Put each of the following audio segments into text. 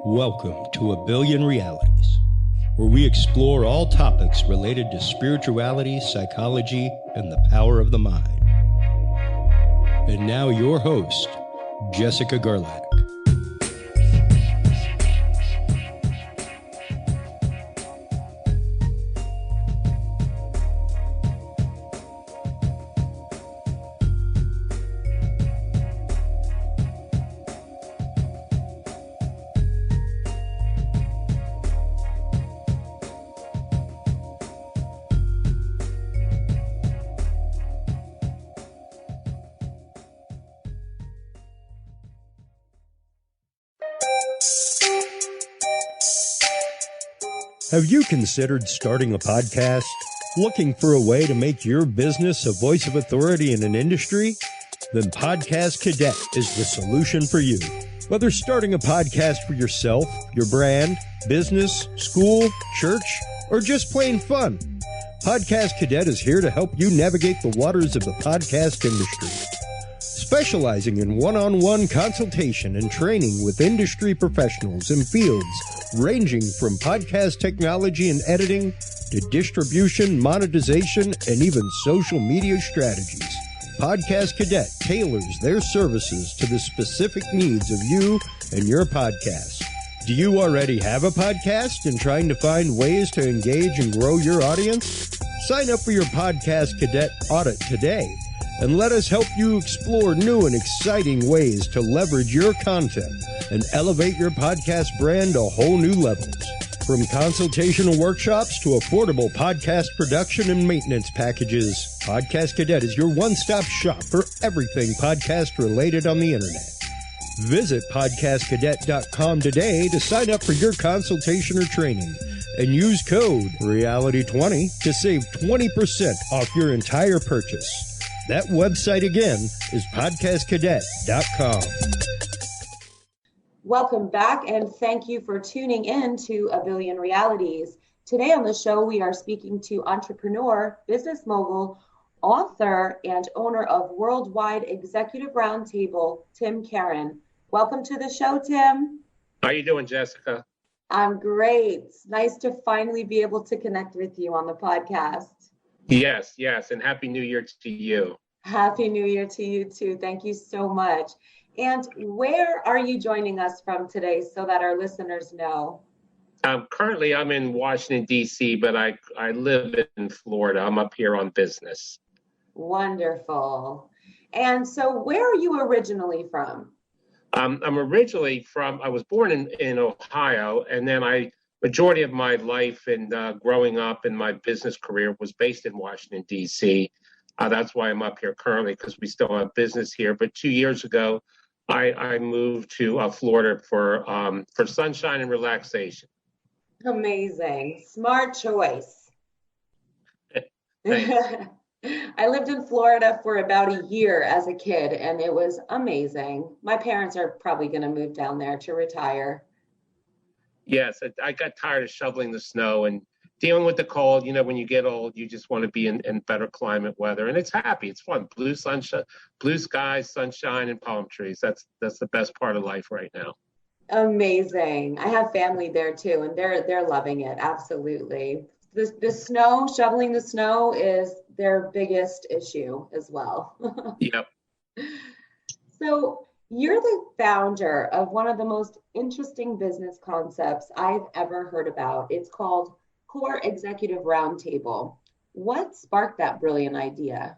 Welcome to A Billion Realities, where we explore all topics related to spirituality, psychology, and the power of the mind. And now your host, Jessica Gerlach. Have you considered starting a podcast? Looking for a way to make your business a voice of authority in an industry? Then Podcast Cadet is the solution for you. Whether starting a podcast for yourself, your brand, business, school, church, or just plain fun, Podcast Cadet is here to help you navigate the waters of the podcast industry. Specializing in one-on-one consultation and training with industry professionals in fields ranging from podcast technology and editing to distribution, monetization, and even social media strategies. Podcast Cadet tailors their services to the specific needs of you and your podcast. Do you already have a podcast and trying to find ways to engage and grow your audience? Sign up for your Podcast Cadet audit today and let us help you explore new and exciting ways to leverage your content and elevate your podcast brand to whole new levels. From consultational workshops to affordable podcast production and maintenance packages, Podcast Cadet is your one-stop shop for everything podcast related on the internet. Visit podcastcadet.com today to sign up for your consultation or training and use code REALITY20 to save 20% off your entire purchase. That website again is podcastcadet.com. Welcome back, and thank you for tuning in to A Billion Realities. Today on the show, we are speaking to entrepreneur, business mogul, author, and owner of Worldwide Executive Roundtable, Kerin. Welcome to the show, Tim. How are you doing, Jessica? I'm great. It's nice to finally be able to connect with you on the podcast. Yes, and Happy New Year to you. Happy New Year to you too. Thank you so much. And where are you joining us from today so that our listeners know? Currently, I'm in Washington, D.C., but I live in Florida. I'm up here on business. Wonderful. And so where are you originally from? I'm originally I was born in Ohio, and then majority of my life and growing up in my business career was based in Washington, D.C. That's why I'm up here currently, because we still have business here. But 2 years ago, I moved to Florida for sunshine and relaxation. Amazing. Smart choice. I lived in Florida for about a year as a kid, and it was amazing. My parents are probably going to move down there to retire. Yes, I got tired of shoveling the snow and dealing with the cold. You know, when you get old, you just want to be in better climate weather, and it's happy. It's fun. Blue sunshine, blue skies, sunshine, and palm trees. That's the best part of life right now. Amazing. I have family there too, and they're loving it. Absolutely. The snow, shoveling the snow is their biggest issue as well. Yep. So you're the founder of one of the most interesting business concepts I've ever heard about. It's called Core Executive Roundtable. What sparked that brilliant idea?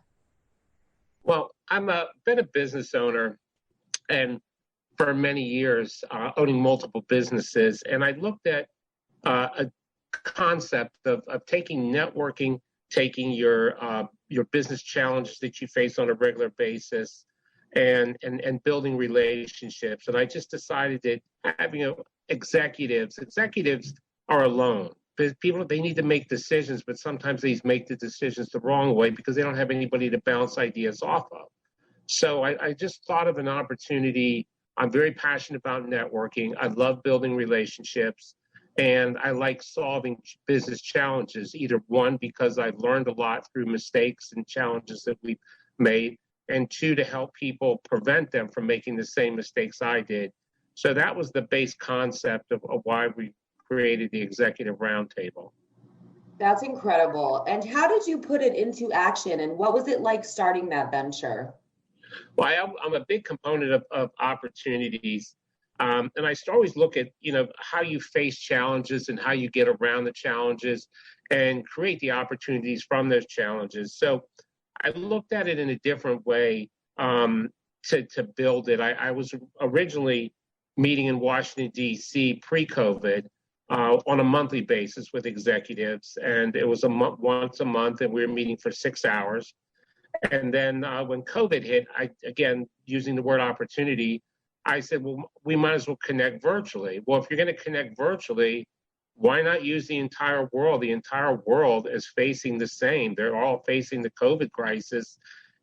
Well, been a business owner, and for many years, owning multiple businesses, and I looked at a concept of taking networking, taking your business challenges that you face on a regular basis, and building relationships. And I just decided that having executives are alone. People, they need to make decisions, but sometimes they make the decisions the wrong way because they don't have anybody to bounce ideas off of. So I just thought of an opportunity. I'm very passionate about networking. I love building relationships, and I like solving business challenges. Either one, because I've learned a lot through mistakes and challenges that we've made, and two, to help people prevent them from making the same mistakes I did. So that was the base concept of why we created the Executive Roundtable. That's incredible. And how did you put it into action, and what was it like starting that venture? Well, I'm a big component of opportunities. And I always look at, how you face challenges and how you get around the challenges and create the opportunities from those challenges. So I looked at it in a different way to build it. I was originally meeting in Washington, D.C. pre-COVID on a monthly basis with executives. And it was once a month, and we were meeting for 6 hours. And then when COVID hit, again, using the word opportunity, I said, well, we might as well connect virtually. Well, if you're going to connect virtually, why not use the entire world? The entire world is facing the same. They're all facing the COVID crisis,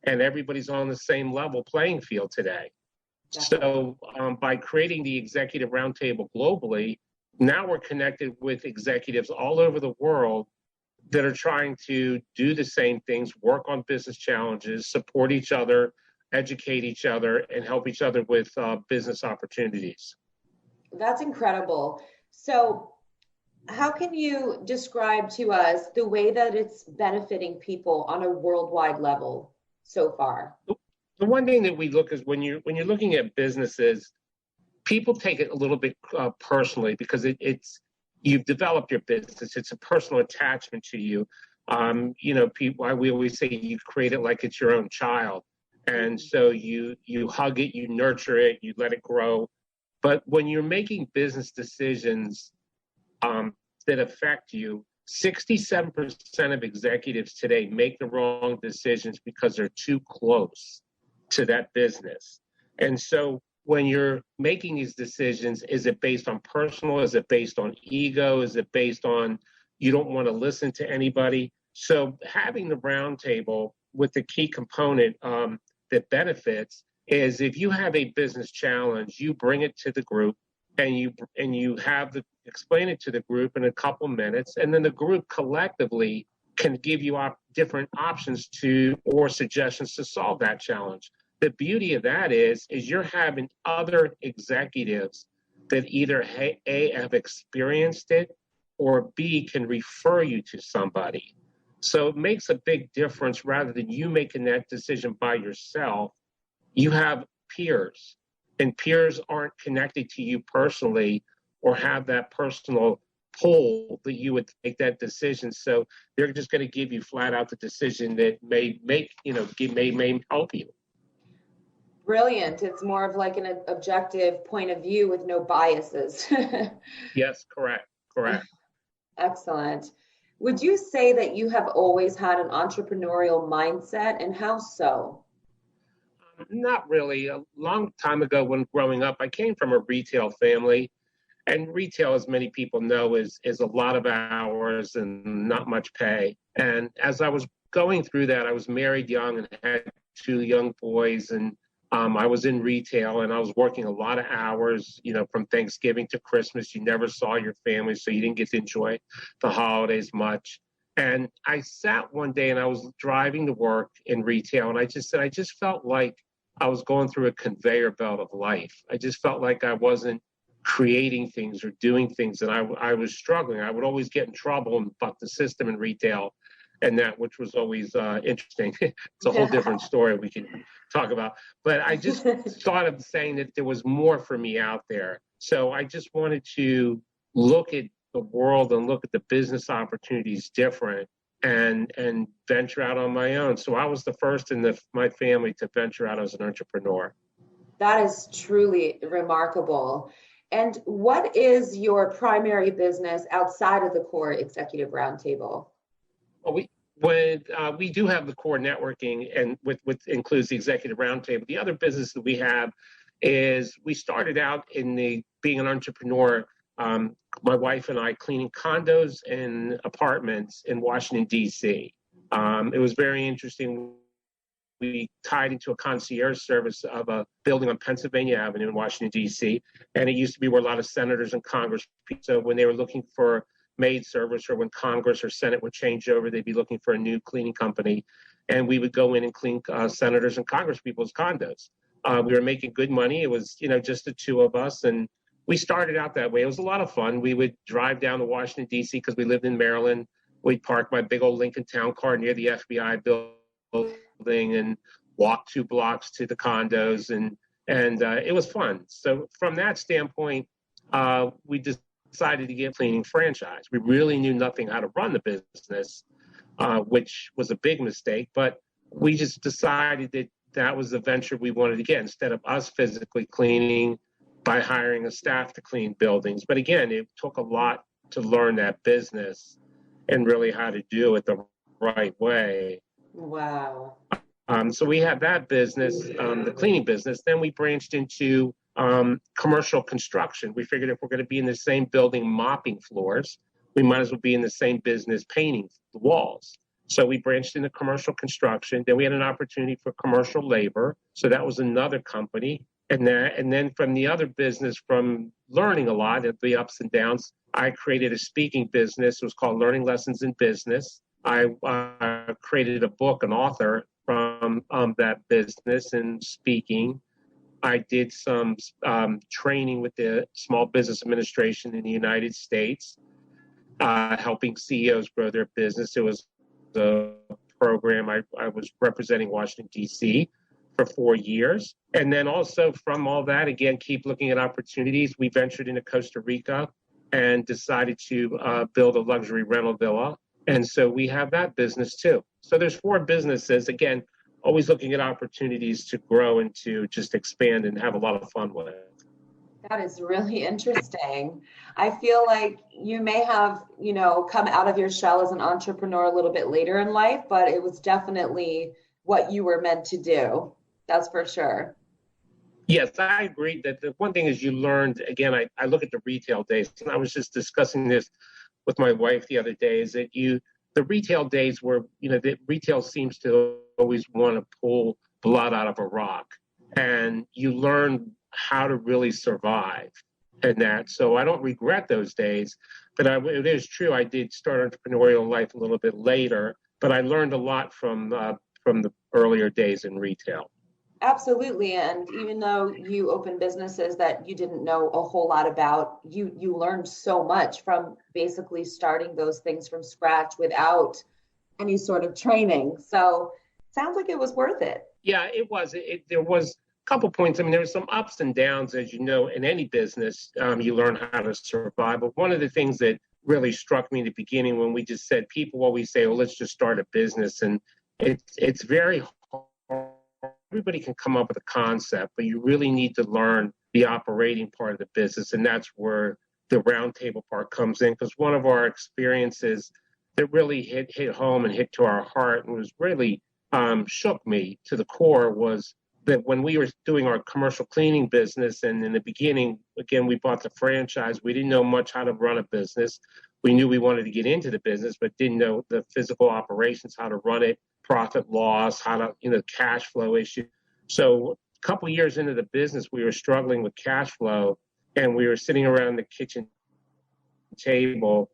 and everybody's on the same level playing field today. So by creating the Executive Roundtable globally, now we're connected with executives all over the world that are trying to do the same things, work on business challenges, support each other, educate each other, and help each other with business opportunities. That's incredible. So how can you describe to us the way that it's benefiting people on a worldwide level so far? The one thing that we look is when you're looking at businesses, people take it a little bit personally because it's you've developed your business. It's a personal attachment to you. We always say you create it like it's your own child. And so you hug it, you nurture it, you let it grow. But when you're making business decisions that affect you, 67% of executives today make the wrong decisions because they're too close to that business. And so when you're making these decisions, is it based on personal? Is it based on ego? Is it based on you don't want to listen to anybody? So having the roundtable with the key component that benefits is if you have a business challenge, you bring it to the group and you explain it to the group in a couple minutes, and then the group collectively can give you different options or suggestions to solve that challenge. The beauty of that is you're having other executives that either A, have experienced it, or B, can refer you to somebody. So it makes a big difference. Rather than you making that decision by yourself, you have peers, and peers aren't connected to you personally or have that personal pull that you would make that decision. So they're just going to give you flat out the decision that may help you. Brilliant. It's more of like an objective point of view with no biases. Yes, correct. Excellent. Would you say that you have always had an entrepreneurial mindset, and how so? Not really. A long time ago when growing up, I came from a retail family, and retail, as many people know, is a lot of hours and not much pay. And as I was going through that, I was married young and had 2 young boys, and I was in retail and I was working a lot of hours, from Thanksgiving to Christmas. You never saw your family, so you didn't get to enjoy the holidays much. And I sat one day and I was driving to work in retail, and I just said, I just felt like I was going through a conveyor belt of life. I just felt like I wasn't creating things or doing things, and I was struggling. I would always get in trouble and buck the system in retail, and that, which was always interesting. It's a whole different story we can talk about. But I just thought of saying that there was more for me out there. So I just wanted to look at the world and look at the business opportunities different and venture out on my own. So I was the first in my family to venture out as an entrepreneur. That is truly remarkable. And what is your primary business outside of the core Executive Roundtable? Well, we do have the core networking, and which includes the Executive Roundtable. The other business that we have is we started out being an entrepreneur. My wife and I cleaning condos and apartments in Washington, D.C. It was very interesting. We tied into a concierge service of a building on Pennsylvania Avenue in Washington, D.C. And it used to be where a lot of senators and Congress, so when they were looking for maid service, or when Congress or Senate would change over, they'd be looking for a new cleaning company. and we would go in and clean senators and congresspeople's condos. We were making good money. It was, just the two of us, and we started out that way. It was a lot of fun. We would drive down to Washington, D.C. because we lived in Maryland. We'd park my big old Lincoln Town Car near the FBI building and walk 2 blocks to the condos, and it was fun. So from that standpoint, we decided to get a cleaning franchise. We really knew nothing how to run the business, which was a big mistake, but we just decided that was the venture we wanted to get, instead of us physically cleaning, by hiring a staff to clean buildings. But again, it took a lot to learn that business and really how to do it the right way. Wow. So we had that business, the cleaning business. Then we branched into commercial construction. We figured if we're going to be in the same building mopping floors, we might as well be in the same business painting the walls. So we branched into commercial construction. Then we had an opportunity for commercial labor. So that was another company. And then from the other business, from learning a lot of the ups and downs, I created a speaking business. It was called Learning Lessons in Business. I created a book, an author from that business and speaking. I did some training with the Small Business Administration in the United States, helping CEOs grow their business. It was a program. I was representing Washington, D.C. for 4 years. And then also from all that, again, keep looking at opportunities. We ventured into Costa Rica and decided to build a luxury rental villa. And so we have that business too. So there's 4 businesses, again, always looking at opportunities to grow and to just expand and have a lot of fun with it. That is really interesting. I feel like you may have, come out of your shell as an entrepreneur a little bit later in life, but it was definitely what you were meant to do. That's for sure. Yes, I agree that the one thing is you learned, again, I look at the retail days, and I was just discussing this with my wife the other day, is that the retail days where, the retail seems to always want to pull blood out of a rock, and you learn how to really survive in that. So I don't regret those days, but it is true. I did start entrepreneurial life a little bit later, but I learned a lot from the earlier days in retail. Absolutely. And even though you opened businesses that you didn't know a whole lot about, you learned so much from basically starting those things from scratch without any sort of training. So sounds like it was worth it. Yeah, it was. There was a couple points. I mean, there were some ups and downs, as you know, in any business. You learn how to survive. But one of the things that really struck me in the beginning when we just said, people always say, well, let's just start a business. And it's very hard. Everybody can come up with a concept, but you really need to learn the operating part of the business. And that's where the roundtable part comes in, because one of our experiences that really hit home and hit to our heart and was really shook me to the core was that when we were doing our commercial cleaning business, and in the beginning, again, we bought the franchise. We didn't know much how to run a business. We knew we wanted to get into the business, but didn't know the physical operations, how to run it, profit loss, how to, cash flow issue. So a couple of years into the business, we were struggling with cash flow, and we were sitting around the kitchen table,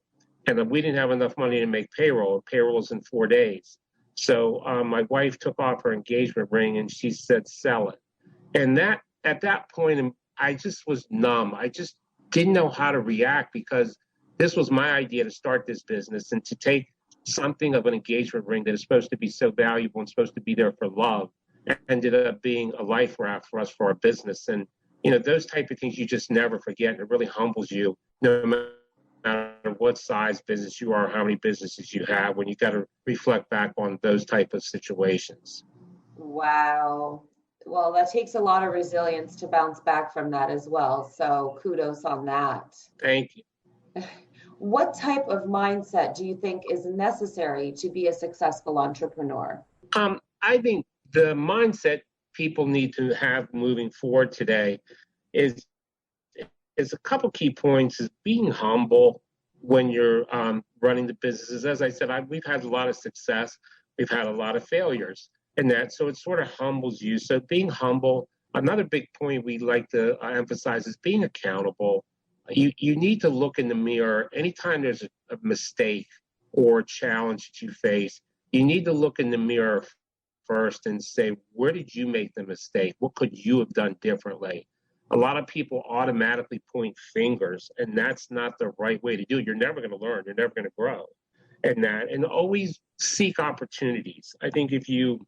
and we didn't have enough money to make payroll. Payroll was in 4 days. So my wife took off her engagement ring and she said, sell it. And at that point, I just was numb. I just didn't know how to react, because this was my idea to start this business, and to take something of an engagement ring that is supposed to be so valuable and supposed to be there for love ended up being a life raft for us for our business. And, those type of things you just never forget. And it really humbles you, no matter what size business you are, how many businesses you have, when you got to reflect back on those type of situations. Wow. Well, that takes a lot of resilience to bounce back from that as well. So kudos on that. Thank you. What type of mindset do you think is necessary to be a successful entrepreneur? I think the mindset people need to have moving forward today is a couple key points. Is being humble when you're running the businesses. As I said, we've had a lot of success. We've had a lot of failures in that. So it sort of humbles you. So being humble. Another big point we like to emphasize is being accountable. You need to look in the mirror anytime there's a mistake or a challenge that you face. You need to look in the mirror first and say, where did you make the mistake? What could you have done differently? A lot of people automatically point fingers, and that's not the right way to do it. You're never going to learn. You're never going to grow. And always seek opportunities. I think if you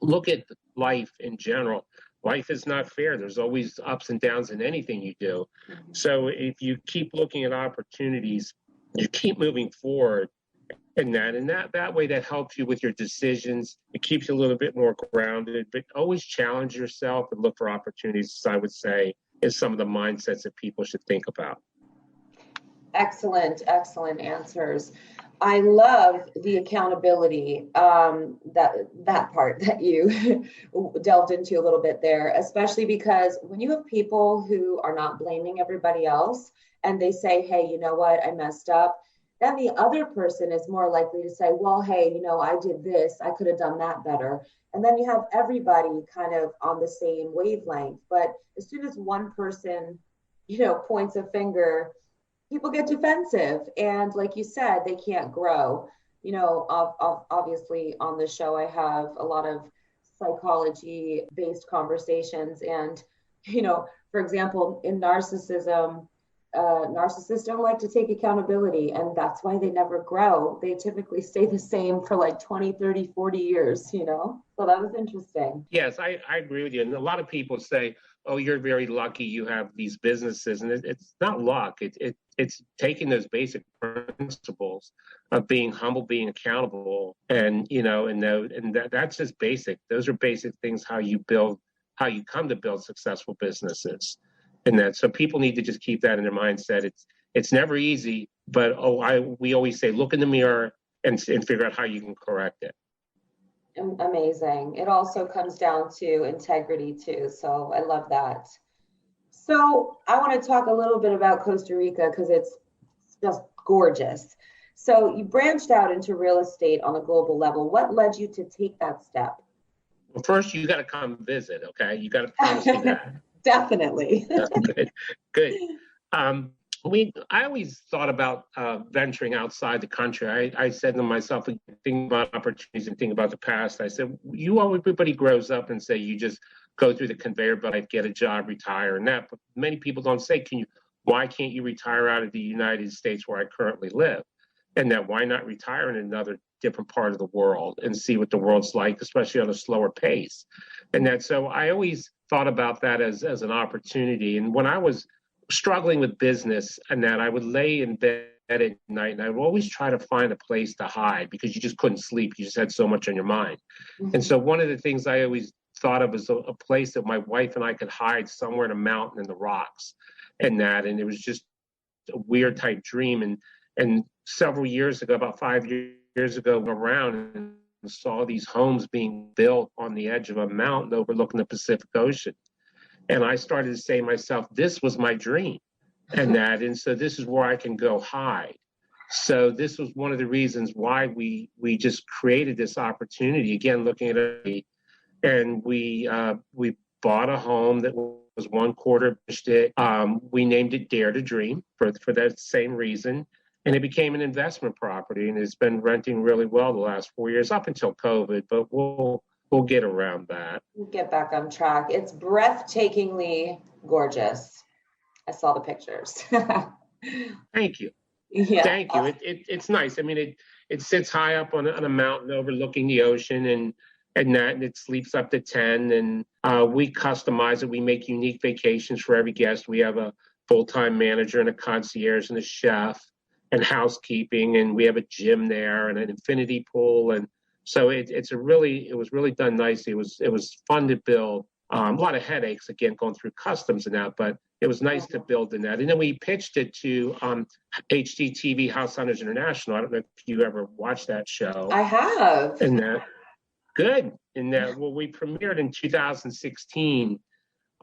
look at life in general, life is not fair. There's always ups and downs in anything you do. So if you keep looking at opportunities, you keep moving forward, and that way that helps you with your decisions. It keeps you a little bit more grounded, but always challenge yourself and look for opportunities, I would say, is some of the mindsets that people should think about. Excellent answers. I love the accountability, that part that you delved into a little bit there, especially because when you have people who are not blaming everybody else and they say, hey, you know what, I messed up, then the other person is more likely to say, well, hey, I did this, I could have done that better. And then you have everybody kind of on the same wavelength. But as soon as one person, points a finger, people get defensive. And like you said, they can't grow. Obviously on the show, I have a lot of psychology-based conversations. And, for example, in narcissism, narcissists don't like to take accountability, and that's why they never grow. They typically stay the same for like 20, 30, 40 years, So that was interesting. Yes, I agree with you. And a lot of people say, oh, you're very lucky you have these businesses. And it's not luck. It's taking those basic principles of being humble, being accountable, and, that's just basic. Those are basic things, how you come to build successful businesses. And that, so people need to just keep that in their mindset. It's never easy, but we always say, look in the mirror and figure out how you can correct it. Amazing. It also comes down to integrity too. So I love that. So I want to talk a little bit about Costa Rica because it's just gorgeous. So you branched out into real estate on a global level. What led you to take that step? Well, first you got to come visit. Okay, you got to promise me that. Definitely. Good. I always thought about venturing outside the country. I said to myself, think about opportunities and think about the past. I said, everybody grows up and say you just go through the conveyor belt, get a job, retire, and that. But many people don't say, why can't you retire out of the United States where I currently live? And that why not retire in another different part of the world and see what the world's like, especially on a slower pace? And that, so I always thought about that as an opportunity. And when I was struggling with business and that, I would lay in bed at night and I would always try to find a place to hide because you just couldn't sleep. You just had so much on your mind. Mm-hmm. And so one of the things I always thought of as a place that my wife and I could hide somewhere in a mountain in the rocks and it was just a weird type dream. And several years ago, about 5 years ago, I went around and saw these homes being built on the edge of a mountain overlooking the Pacific Ocean. And I started to say to myself, this was my dream. And so this is where I can go hide. So this was one of the reasons why we just created this opportunity, again, looking at it. And we bought a home that was 1/4 finished. We named it Dare to Dream for that same reason. And it became an investment property, and it's been renting really well the last 4 years, up until COVID, but we'll get around that. We'll get back on track. It's breathtakingly gorgeous. I saw the pictures. Thank you. Yeah. Thank you. It's nice. I mean, it sits high up on a mountain overlooking the ocean, and it sleeps up to 10, and we customize it. We make unique vacations for every guest. We have a full-time manager and a concierge and a chef and housekeeping, and we have a gym there and an infinity pool, and so it was really done nicely. It was fun to build. A lot of headaches, again, going through customs and that, but it was nice to build in that. And then we pitched it to HGTV House Hunters International. I don't know if you ever watched that show. I have. And that, good. And that, well, we premiered in 2016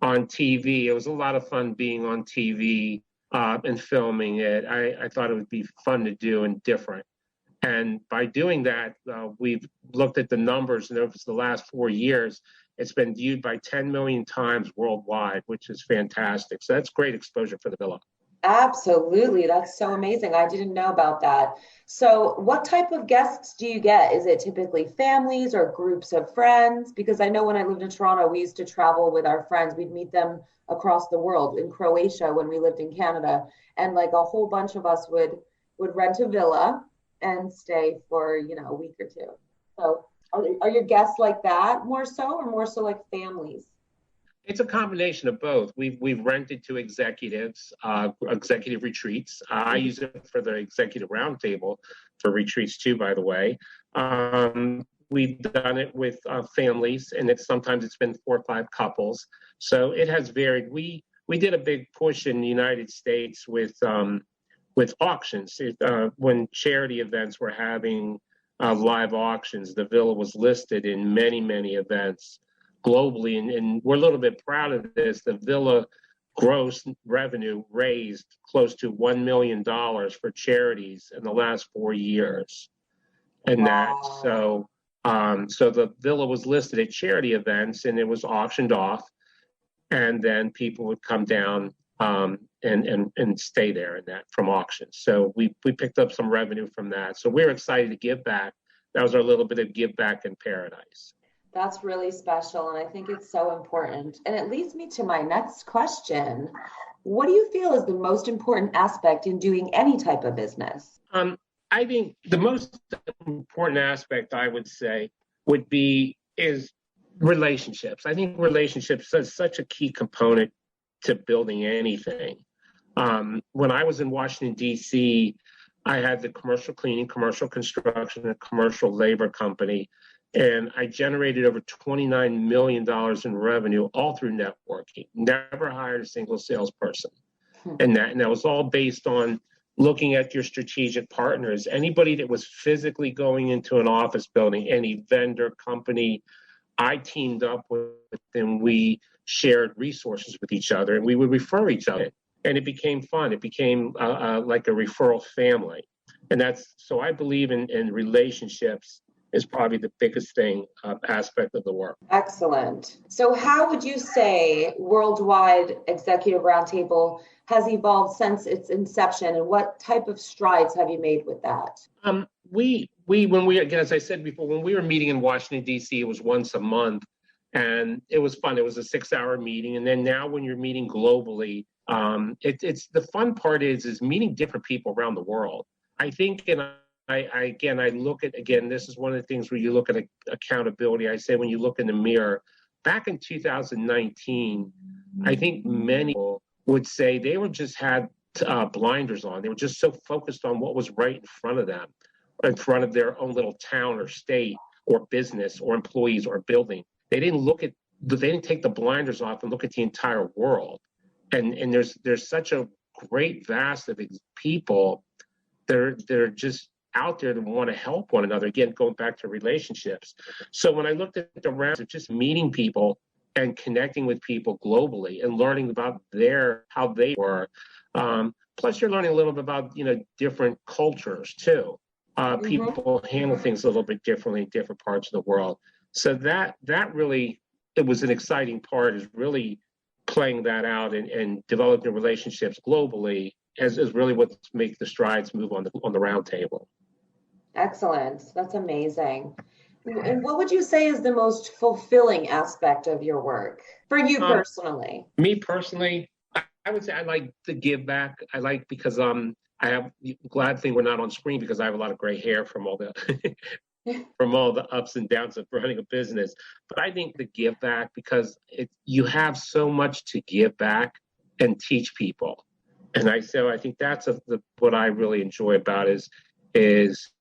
on TV. It was a lot of fun being on TV and filming it. I thought it would be fun to do and different. And by doing that, we've looked at the numbers, and over the last 4 years, it's been viewed by 10 million times worldwide, which is fantastic. So that's great exposure for the villa. Absolutely. That's so amazing. I didn't know about that. So, what type of guests do you get? Is it typically families or groups of friends? Because I know when I lived in Toronto, we used to travel with our friends. We'd meet them across the world in Croatia when we lived in Canada, and like a whole bunch of us would rent a villa and stay for, a week or two. So, are your guests like that more so, or more so like families? It's a combination of both. We've rented to executives, executive retreats. I use it for the Executive Roundtable for retreats too, by the way. We've done it with families, and sometimes it's been 4 or 5 couples. So it has varied. We did a big push in the United States with auctions. When charity events were having live auctions, the villa was listed in many events globally, and we're a little bit proud of this. The villa gross revenue raised close to $1 million for charities in the last 4 years. And Wow. so the villa was listed at charity events, and it was auctioned off, and then people would come down and stay there in that from auctions. So we picked up some revenue from that. So we're excited to give back. That was our little bit of give back in paradise. That's really special, and I think it's so important. And it leads me to my next question. What do you feel is the most important aspect in doing any type of business? I think the most important aspect, I would say, is relationships. I think relationships is such a key component to building anything. When I was in Washington, D.C., I had the commercial cleaning, commercial construction, and commercial labor company. And I generated over $29 million in revenue all through networking. Never hired a single salesperson. And that was all based on looking at your strategic partners. Anybody that was physically going into an office building, any vendor, company, I teamed up with and we shared resources with each other, and we would refer each other. And it became fun. It became like a referral family. And so I believe in relationships is probably the biggest aspect of the work. Excellent. So how would you say Worldwide Executive Roundtable has evolved since its inception, and what type of strides have you made with that? Again, as I said before, when we were meeting in Washington, D.C., it was once a month, and it was fun. It was a 6-hour meeting. And then now when you're meeting globally, it's the fun part is meeting different people around the world. I think, and I look at, again, this is one of the things where you look at accountability. I say when you look in the mirror, back in 2019, I think many people would say they were just had blinders on. They were just so focused on what was right in front of them, in front of their own little town or state or business or employees or building. They didn't take the blinders off and look at the entire world. And there's such a great vast of people that are just out there to want to help one another. Again, going back to relationships. So when I looked at the rounds of just meeting people and connecting with people globally and learning about how they were, plus you're learning a little bit about, different cultures too. People handle things a little bit differently in different parts of the world. So that really, it was an exciting part, is really playing that out and developing relationships globally is really what makes the strides move on the round table. Excellent. That's amazing. And what would you say is the most fulfilling aspect of your work for you personally? Me personally, I would say I like the give back. I like because I have glad thing we're not on screen because I have a lot of gray hair from all the from all the ups and downs of running a business. But I think the give back, because you have so much to give back and teach people. And I think that's what I really enjoy about is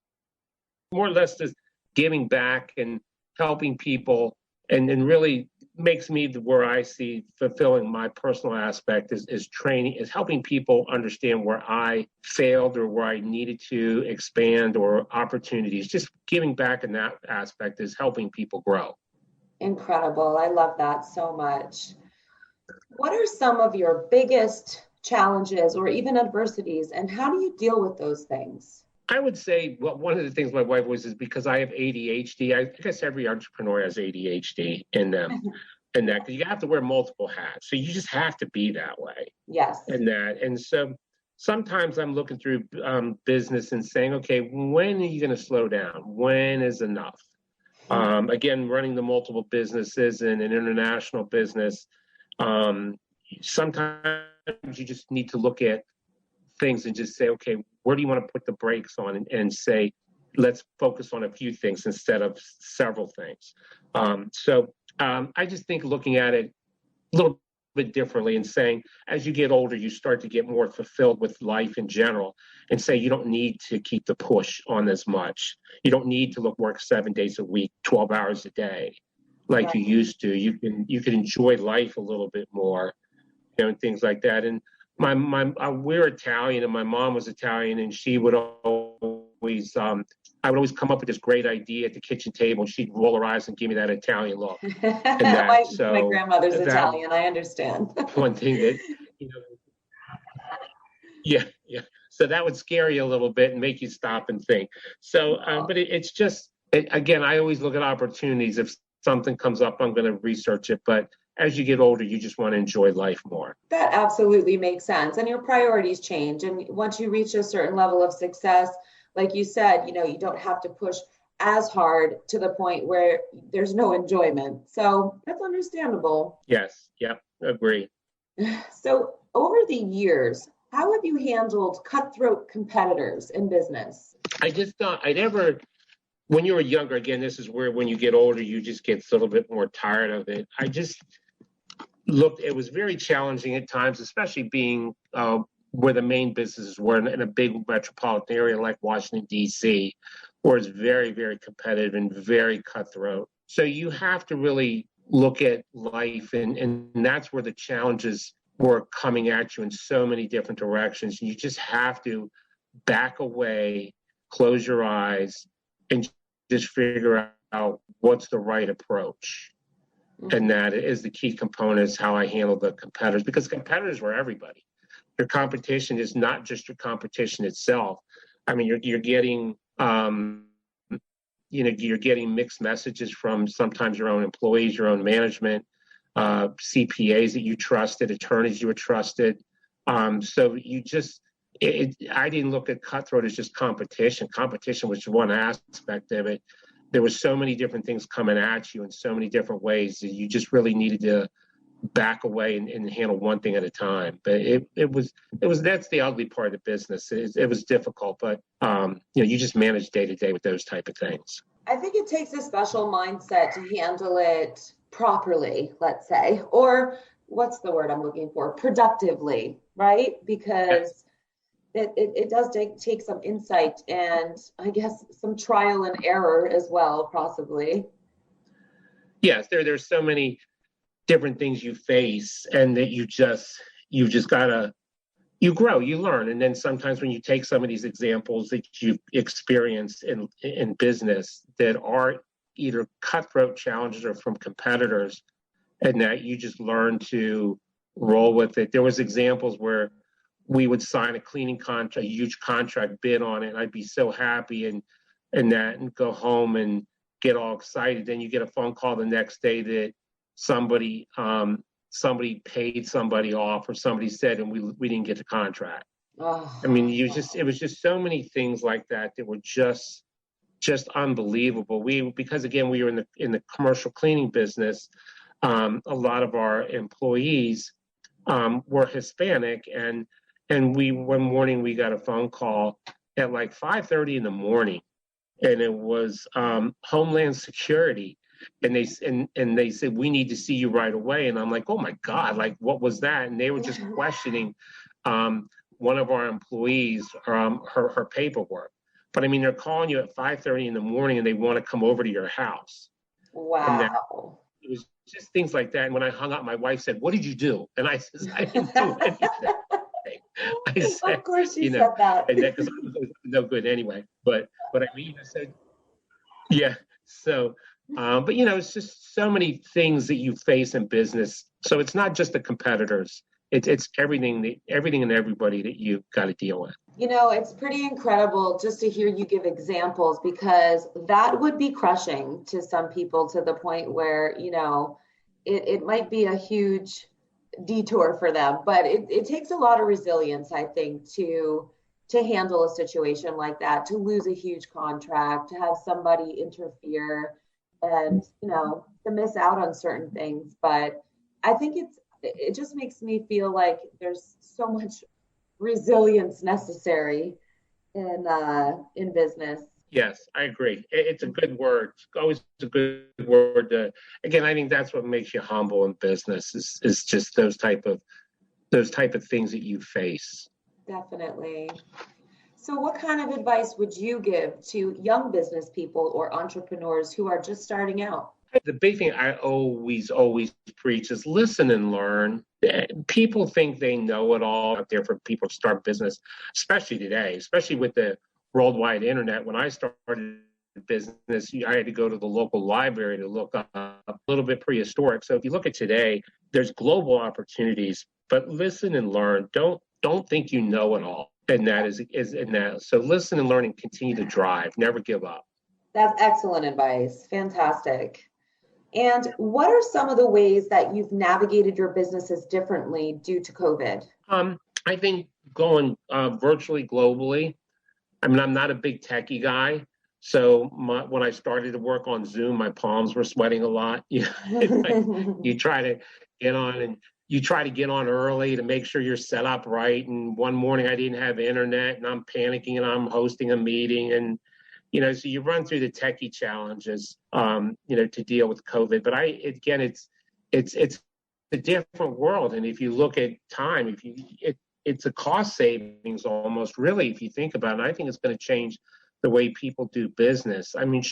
more or less just giving back and helping people, and really makes me where I see fulfilling my personal aspect is training, is helping people understand where I failed or where I needed to expand or opportunities. Just giving back in that aspect is helping people grow. Incredible. I love that so much. What are some of your biggest challenges or even adversities, and how do you deal with those things? I would say, well, one of the things my wife was is because I have ADHD. I guess every entrepreneur has ADHD in them, because you have to wear multiple hats. So you just have to be that way. Yes. And so sometimes I'm looking through business and saying, okay, when are you going to slow down? When is enough? Again, running the multiple businesses and an international business, sometimes you just need to look at things and just say, okay, where do you want to put the brakes on, and say, let's focus on a few things instead of several things. I just think looking at it a little bit differently and saying, as you get older, you start to get more fulfilled with life in general, and say you don't need to keep the push on as much. You don't need to work 7 days a week, 12 hours a day, like you used to. You can enjoy life a little bit more, and things like that. And we're Italian, and my mom was Italian, and she would always I would always come up with this great idea at the kitchen table, and she'd roll her eyes and give me that Italian look. My grandmother's Italian, I understand. One thing that, yeah. So that would scare you a little bit and make you stop and think. So, but it's just, again, I always look at opportunities. If something comes up, I'm going to research it. But as you get older, you just want to enjoy life more. That absolutely makes sense. And your priorities change. And once you reach a certain level of success, like you said, you don't have to push as hard to the point where there's no enjoyment. So that's understandable. Yes. Yep. Agree. So over the years, how have you handled cutthroat competitors in business? I just thought when you were younger, again, this is where when you get older, you just get a little bit more tired of it. I just it was very challenging at times, especially being where the main businesses were in a big metropolitan area like Washington, D.C., where it's very, very competitive and very cutthroat. So you have to really look at life, and that's where the challenges were coming at you in so many different directions. You just have to back away, close your eyes, and just figure out what's the right approach. Mm-hmm. And that is the key component, is how I handle the competitors, because competitors were everybody. Your competition is not just your competition itself. I mean, you're getting, you're getting mixed messages from sometimes your own employees, your own management, CPAs that you trusted, attorneys you were trusted. So you just, I didn't look at cutthroat as just competition. Competition was one aspect of it. There were so many different things coming at you in so many different ways that you just really needed to back away and handle one thing at a time. But that's the ugly part of the business. It was difficult, but you just manage day to day with those type of things. I think it takes a special mindset to handle it properly, let's say, or what's the word I'm looking for? Productively, right? Because it does take some insight and I guess some trial and error as well, possibly. Yes, there's so many different things you face, and that you just gotta, you grow, you learn. And then sometimes when you take some of these examples that you've experienced in business that are either cutthroat challenges or from competitors, and that you just learn to roll with it. There was examples where we would sign a cleaning contract, a huge contract, bid on it, and I'd be so happy and go home and get all excited. Then you get a phone call the next day that somebody paid somebody off, or somebody said, and we didn't get the contract. I mean, it was just so many things like that were just unbelievable. Because again, we were in the commercial cleaning business. A lot of our employees were Hispanic, and one morning we got a phone call at like 5:30 in the morning, and it was Homeland Security. And they said, we need to see you right away. And I'm like, oh my God, like, what was that? And they were just questioning one of our employees, her paperwork. But I mean, they're calling you at 5:30 in the morning and they want to come over to your house. Wow. It was just things like that. And when I hung up, my wife said, what did you do? And I said, I didn't do anything. I said, of course you said that. And because I was no good anyway. But I mean, I said, yeah. So, but it's just so many things that you face in business. So it's not just the competitors. It's everything and everybody that you've got to deal with. It's pretty incredible just to hear you give examples, because that would be crushing to some people, to the point where, it might be a huge detour for them, but it takes a lot of resilience, I think, to handle a situation like that, to lose a huge contract, to have somebody interfere, and to miss out on certain things. But I think it just makes me feel like there's so much resilience necessary in business. Yes, I agree. It's a good word. It's always a good word. Again, I think that's what makes you humble in business is just those type of things that you face. Definitely. So what kind of advice would you give to young business people or entrepreneurs who are just starting out? The big thing I always preach is listen and learn. People think they know it all out there for people to start business, especially today, especially with the worldwide internet. When I started business, I had to go to the local library to look up a little bit prehistoric. So if you look at today, there's global opportunities, but listen and learn. Don't think you know it all. And that is in that. So listen and learn and continue to drive. Never give up. That's excellent advice. Fantastic. And what are some of the ways that you've navigated your businesses differently due to COVID? I think going virtually globally. I mean, I'm not a big techie guy. So when I started to work on Zoom, my palms were sweating a lot. You try to get on and you try to get on early to make sure you're set up right. And one morning I didn't have internet and I'm panicking and I'm hosting a meeting. And, so you run through the techie challenges, to deal with COVID. But it's a different world. And if you look at time, it's a cost savings almost, really, if you think about it. I think it's going to change the way people do business. I mean,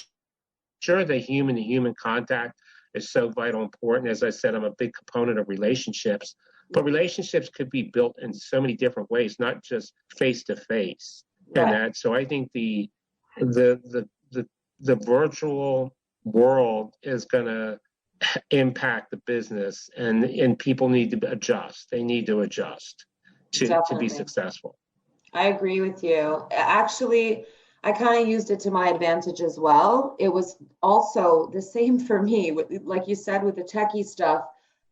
sure, the human contact is so vital important. As I said, I'm a big component of relationships, but relationships could be built in so many different ways, not just face to face. And so I think the virtual world is going to impact the business, and people need to adjust. They need to adjust to be successful. I agree with you. Actually, I kind of used it to my advantage as well. It was also the same for me. Like you said, with the techie stuff,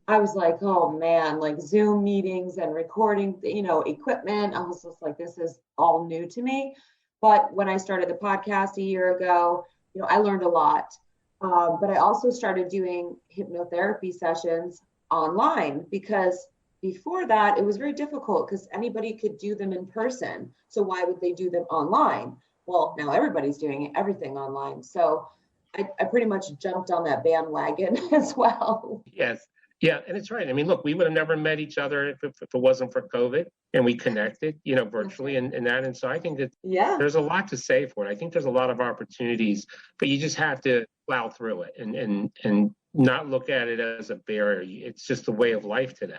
I was like, oh man, like Zoom meetings and recording, equipment. I was just like, this is all new to me. But when I started the podcast a year ago, I learned a lot. But I also started doing hypnotherapy sessions online, because before that, it was very difficult because anybody could do them in person. So why would they do them online? Well, now everybody's doing everything online. So I pretty much jumped on that bandwagon as well. Yes. Yeah. And it's right. I mean, look, we would have never met each other if it wasn't for COVID, and we connected, virtually and that. And so I think that there's a lot to say for it. I think there's a lot of opportunities, but you just have to plow through it and not look at it as a barrier. It's just the way of life today.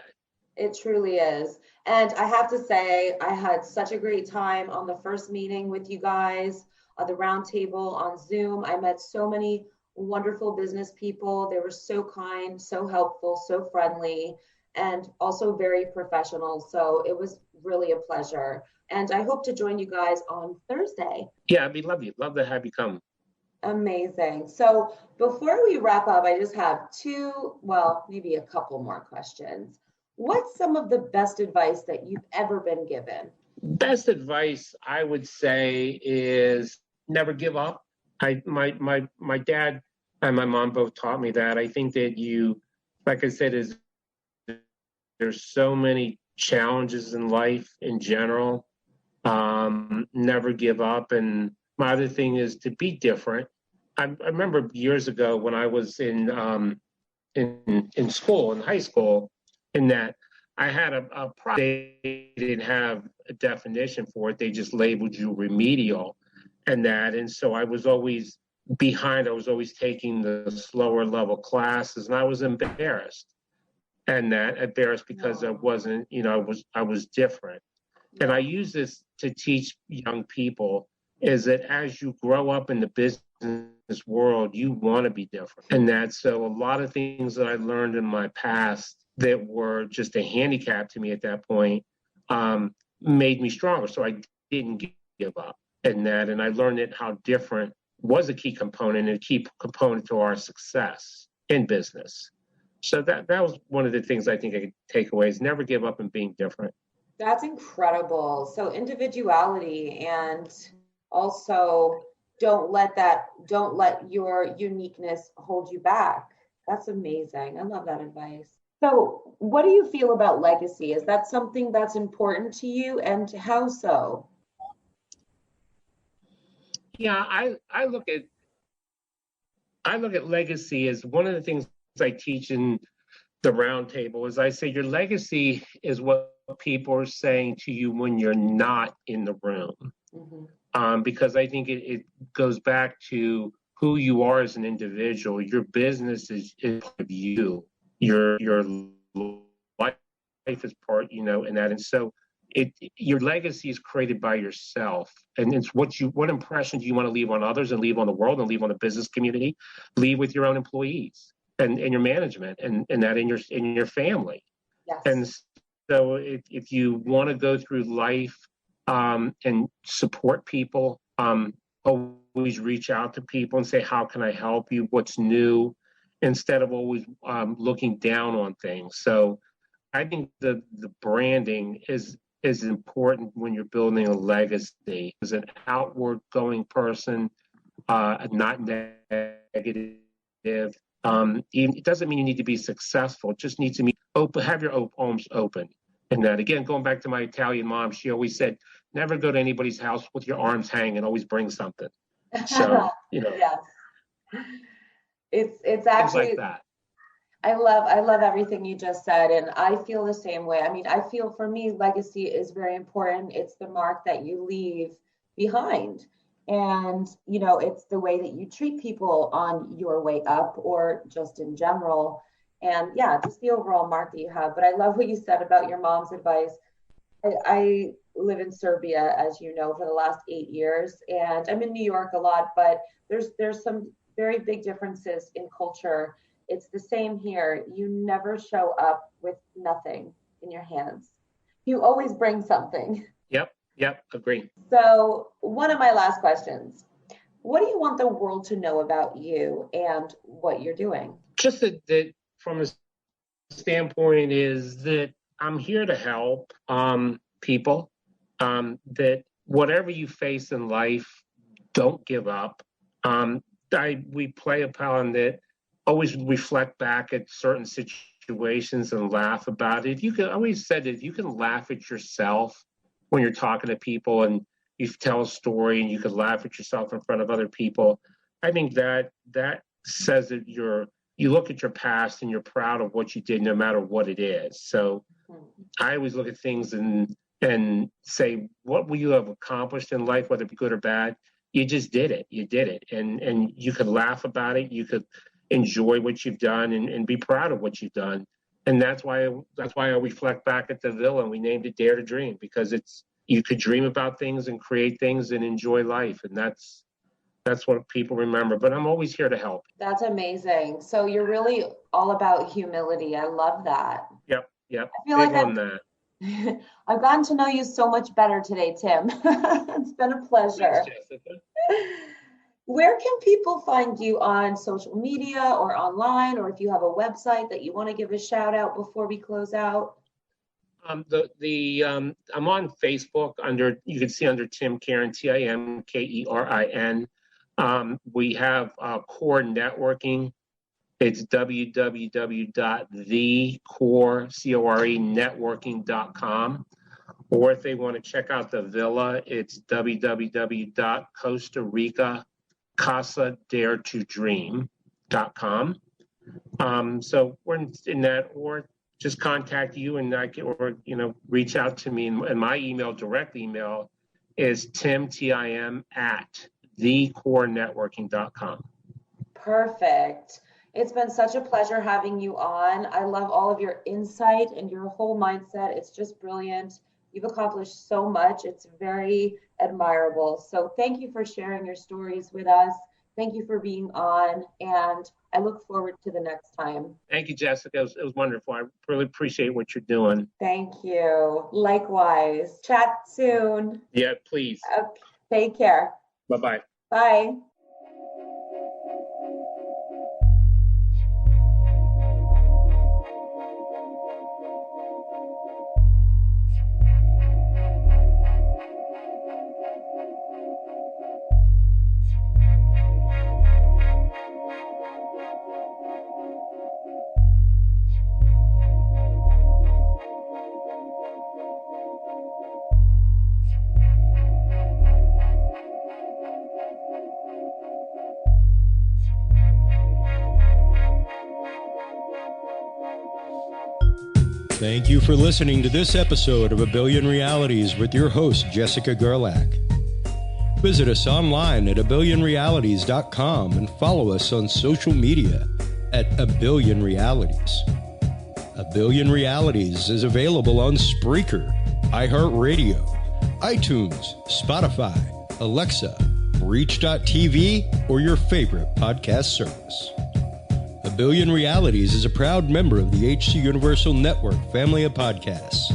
It truly is. And I have to say, I had such a great time on the first meeting with you guys, the roundtable on Zoom. I met so many wonderful business people. They were so kind, so helpful, so friendly, and also very professional. So it was really a pleasure. And I hope to join you guys on Thursday. Yeah, I'd love to have you come. Amazing. So before we wrap up, I just have maybe a couple more questions. What's some of the best advice that you've ever been given? Best advice, I would say, is never give up. My dad and my mom both taught me that. I think that like I said, there's so many challenges in life in general. Never give up. And my other thing is to be different. I remember years ago when I was in school, in high school, in that I had a problem. They didn't have a definition for it. They just labeled you remedial and that. And so I was always behind. I was always taking the slower level classes, and I was embarrassed. And that embarrassed because I wasn't, I was different. And I use this to teach young people is that as you grow up in the business world, you want to be different. And that, so a lot of things that I learned in my past that were just a handicap to me at that point made me stronger. So I didn't give up in that. And I learned that how different was a key component and a key component to our success in business. So that was one of the things I think I could take away is never give up in being different. That's incredible. So individuality, and also don't let your uniqueness hold you back. That's amazing. I love that advice. So what do you feel about legacy? Is that something that's important to you, and how so? Yeah, I look at legacy as one of the things I teach in the roundtable is I say your legacy is what people are saying to you when you're not in the room. Mm-hmm. Because I think it goes back to who you are as an individual. Your business is part of you. Your life is part, in that. And so your legacy is created by yourself. And it's what impression do you want to leave on others and leave on the world and leave on the business community, leave with your own employees and your management and that in your family. Yes. And so if you want to go through life and support people, always reach out to people and say, how can I help you? What's new? Instead of always looking down on things. So I think the branding is important when you're building a legacy. As an outward going person, not negative. It doesn't mean you need to be successful. It just needs to be open. Have your arms open. And that, again, going back to my Italian mom, she always said, never go to anybody's house with your arms hanging. Always bring something. So, Yes. It's actually like that. I love everything you just said, and I feel the same way. I mean, I feel for me, legacy is very important. It's the mark that you leave behind. And, it's the way that you treat people on your way up or just in general. And yeah, just the overall mark that you have. But I love what you said about your mom's advice. I live in Serbia, as you know, for the last 8 years, and I'm in New York a lot, but there's some very big differences in culture. It's the same here. You never show up with nothing in your hands. You always bring something. Yep, agree. So one of my last questions, what do you want the world to know about you and what you're doing? Just that from a standpoint is that I'm here to help people, that whatever you face in life, don't give up. We play upon that, always reflect back at certain situations and laugh about it. I always said that you can laugh at yourself when you're talking to people and you tell a story and you can laugh at yourself in front of other people. I think that says that you look at your past and you're proud of what you did, no matter what it is. So I always look at things and say, what will you have accomplished in life, whether it be good or bad? You just did it. You did it. And you could laugh about it. You could enjoy what you've done and be proud of what you've done. And that's why I reflect back at the villa and we named it Dare to Dream, because you could dream about things and create things and enjoy life. And that's what people remember. But I'm always here to help. That's amazing. So you're really all about humility. I love that. Yep. I feel I've gotten to know you so much better today, Tim. It's been a pleasure. Thanks, Jessica. Where can people find you on social media or online, or if you have a website that you want to give a shout out before we close out? I'm on Facebook you can see under Tim Kerin, TIMKERIN. We have Core Networking. It's www.thecorenetworking.com. Or if they want to check out the villa, it's www.Costa Rica Casa Dare to Dream.com. So we're in that, or just contact you and reach out to me. And my direct email is tim at thecorenetworking.com. Perfect. It's been such a pleasure having you on. I love all of your insight and your whole mindset. It's just brilliant. You've accomplished so much. It's very admirable. So thank you for sharing your stories with us. Thank you for being on, and I look forward to the next time. Thank you, Jessica. It was wonderful. I really appreciate what you're doing. Thank you. Likewise. Chat soon. Yeah, please. Okay. Take care. Bye-bye. Bye. Thank you for listening to this episode of A Billion Realities with your host, Jessica Gerlach. Visit us online at abillionrealities.com and follow us on social media at A Billion Realities. A Billion Realities is available on Spreaker, iHeartRadio, iTunes, Spotify, Alexa, Reach.tv, or your favorite podcast service. A Billion Realities is a proud member of the HC Universal Network family of podcasts.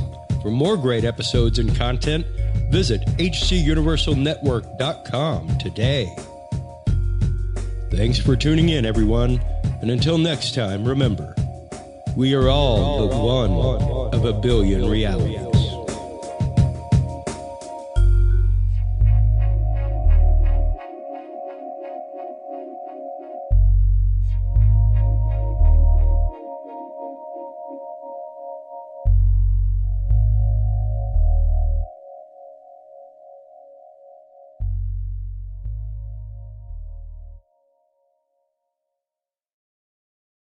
For more great episodes and content, visit hcuniversalnetwork.com today. Thanks for tuning in, everyone. And until next time, remember, we are all but one of a billion realities.